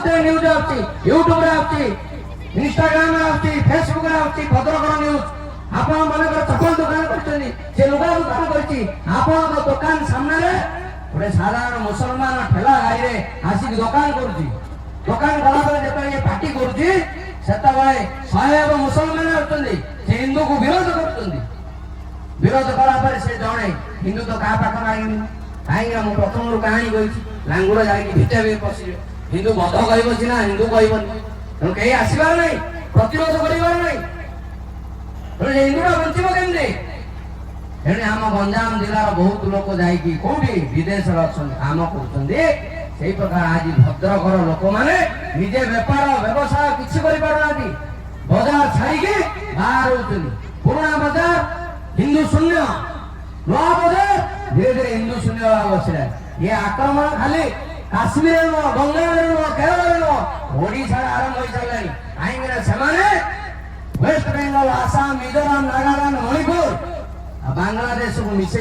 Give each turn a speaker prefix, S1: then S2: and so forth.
S1: प्रत्येक news आउची YouTube रे आउची Instagram रे आउची फेसबुक रे आउची भद्रकर न्यूज आपण मानकर चपल दुकान करछनी से लुगा दुकान करछि आपण दुकान सामने रे गोटे साधारण मुसलमान ठेला गाई रे आसी दुकान करछि दुकान गला बेले जेतले ये पार्टी करछि सेता बेले साहेब मुसलमान होतंदी से हिंदू को विरोध करतंदी विरोध कला पर से जणे हिंदू तो का पाख मांगिनी काई हम प्रथम रु कहानी कहिछि लांगुड़ जाई भिटे बे पसी हिंदू बध कहबो सिना हिंदू कहबोनी तो कहीं आसीबार नहीं प्रतिरोध करिबार नहीं तो हिंदूटा बंचिबो केमदे एने हम गंजाम जिल्लार बहुत लोक जाई कि कोठी विदेश रे अछन काम करछन्दी सेही प्रकार आज भद्रकर लोक माने निजे व्यापार व्यवसाय किछि करि पारनाती बाजार छाड़ी के बाहर होतनी पुराना बाजार हिंदू शून्य नया बाजार धीरे धीरे हिंदू शून्य बसला ये आक्रमण खाली काश्मीर नो बंगाल नो केरल नो ओडिशा आरंभ होई चलनी काहेकि सेमाने वेस्ट बेंगल आसाम मिजोरम नागालैंड मणिपुर बांग्लादेश को मिसे